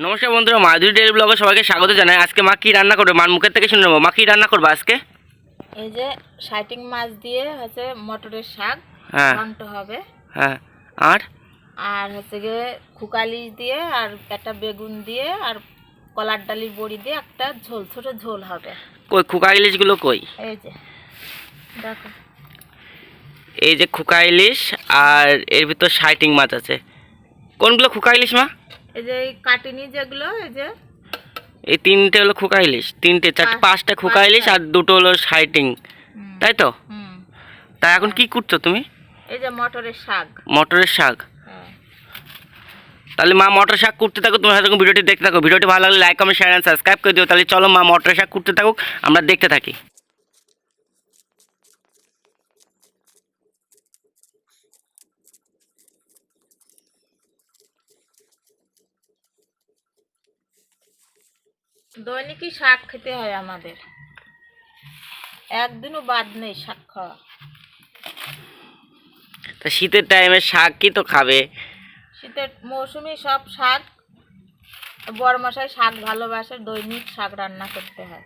নমস্কার বন্ধুরা, মাধুরী ডেইলি ব্লগে সবাইকে স্বাগত জানাই। আজকে মা কি রান্না করবে মার মুখের থেকে শুনে নেবো। মা কি রান্না করবে আজকে? এই যে শাইটিং মাছ দিয়ে হচ্ছে মটরের শাক ঘন্ট হবে। হ্যাঁ, আর আর হচ্ছে গিয়ে খুকালি দিয়ে আর একটা বেগুন দিয়ে আর কলার ডালির বড়ি দিয়ে একটা ঝোল, ছোট ঝোল হবে। কই খুকা ইলিশগুলো কই? এই যে দেখো, এই যে খুকা ইলিশ আর এর ভিতর শাইটিং মাছ আছে। কোনগুলো খুকা ইলিশ মা? এই যে এই কাটিনি যেগুলো, এই যে এই তিনটে হলো খুকা ইলিশ, তিনটে চারটে পাঁচটা খুকা ইলিশ আর দুটো হলো শাইটিং, তাই তো? তা এখন কি করছো তুমি? এই যে মটরের শাক। মটরের শাক? তাহলে মা মটর শাক করতে থাকো, তুমি হয়তো ভিডিওটি দেখতে থাকো। ভিডিওটি ভালো লাগলে like comment share and subscribe করে দিও। তাহলে চলো মা মটর শাক করতে থাকুক, আমরা দেখতে থাকি। দৈনিকই শাক খেতে হয় আমাদের, একদিনও বাদ নেই শাক খাওয়া। তা শীতের টাইমে শাক কি তো খাবে? শীতের মৌসুমি সব শাক, বড় মশাই শাক ভালোবাসে, দৈনিক শাক রান্না করতে হয়।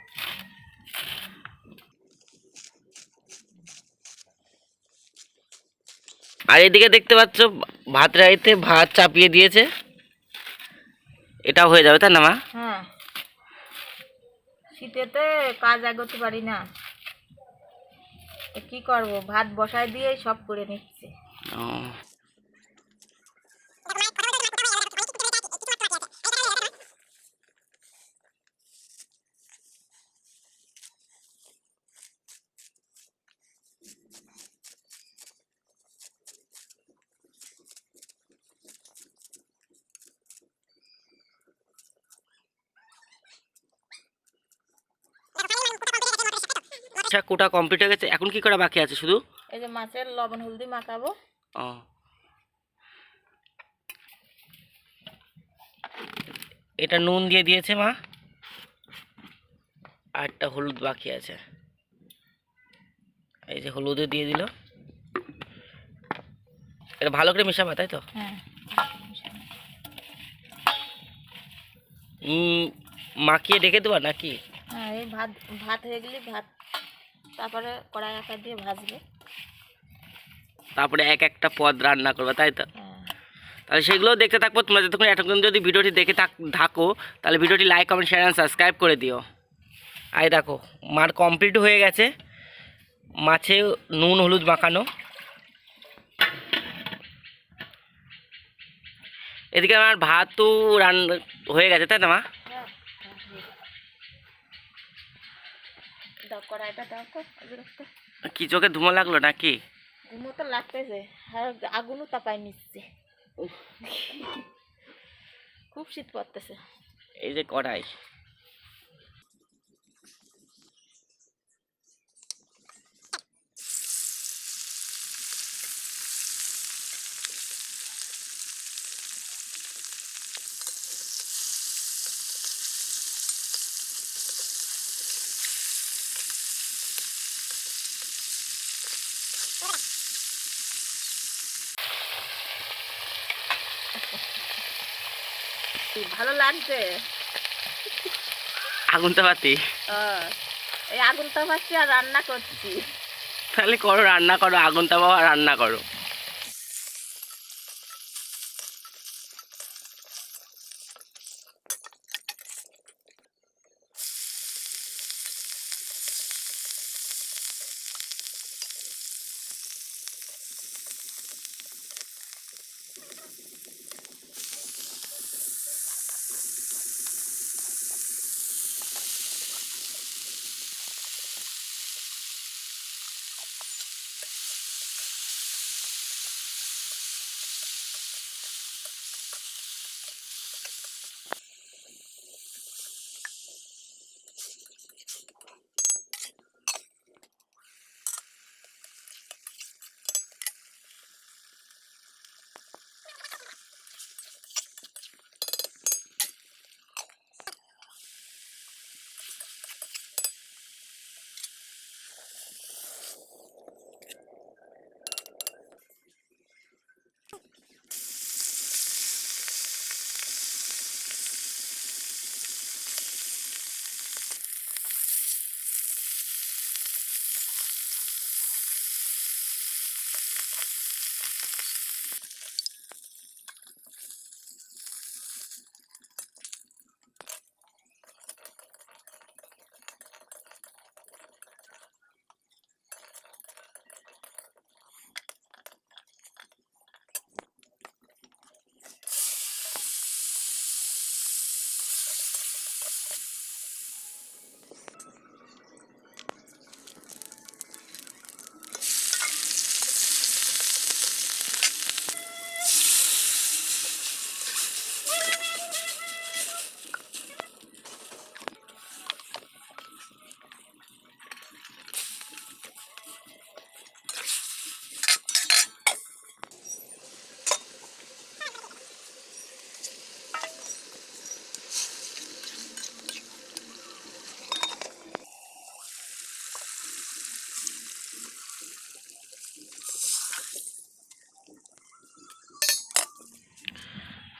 আর এদিকে দেখতে পাচ্ছ ভাত রাইতে ভাত চাপিয়ে দিয়েছে, এটাও হয়ে যাবে তাই না মা? হ্যাঁ, শীতেতে কাজ এগোতে পারি না, কি করব, ভাত বসায় দিয়েই সব করে নিচ্ছে। শাক কোটা কমপ্লিট হয়ে গেছে, এখন কি করা বাকি আছে শুধু? এই যে মাছের লবণ হলদি মাখাবো। এটা নুন দিয়ে দিয়েছে মা, আর একটা হলুদ বাকি আছে, এই যে হলুদে দিয়ে দিল। এটা ভালো করে মেশাবে তাই তো? হ্যাঁ, মাখিয়ে রেখে দেবা নাকি? হ্যাঁ, এই ভাত ভাত হয়ে গেলে ভাত তারপরে কড়াই আঁকা দিয়ে ভাজবে, তারপরে এক একটা পদ রান্না করবে তাই তো? তাহলে সেগুলোও দেখতে থাকবো তোমরা। যতক্ষণ এতক্ষণ যদি ভিডিওটি দেখে থাকো তাহলে ভিডিওটি like comment share and subscribe করে দিও। আই দেখো মার কমপ্লিট হয়ে গেছে, মাছে নুন হলুদ মাখানো। এদিকে আমার ভাতও রান্না হয়ে গেছে তাই না মা? কড়াইটা দাও তো, কি চোখে ধুমো লাগলো নাকি? ধুমো তো লাগতেছে, আর আগুনও তাপাই নিচ্ছে, খুব শীত পড়তেছে। এই যে কড়াই, ভালো লাগছে আগুন তাপাতি? এই আগুন তাপাচ্ছি আর রান্না করছি। তাহলে করো, রান্না করো, আগুন তাপাও আর রান্না করো।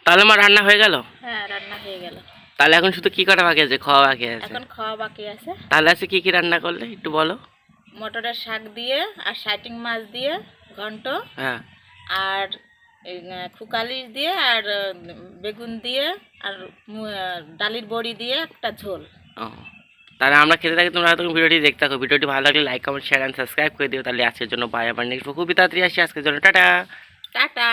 তাহলে মা রান্না হয়ে গেল? হ্যাঁ, রান্না হয়ে গেল। তাহলে এখন শুধু কি করা বাকি আছে? খাওয়া বাকি আছে। এখন খাওয়া বাকি আছে। তাহলে আছে কি কি রান্না করলে একটু বলো। মটরের শাক দিয়ে আর সাইটিং মাছ দিয়ে ঘন্ট, হ্যাঁ। আর খুকালিশ দিয়ে আর বেগুন দিয়ে আর ডালির বড়ি দিয়ে একটা ঝোল। ও, তাহলে আমরা খেতে থাকি, তোমরা তখন ভিডিওটি দেখতে থাকো। ভিডিওটি ভালো লাগলে like comment share and subscribe করে দিও। তাহলে আজকের জন্য বাই, আবার নেক্সট খুবই তাড়াতাড়ি আসি। আজকের জন্য টাটা। টাটা।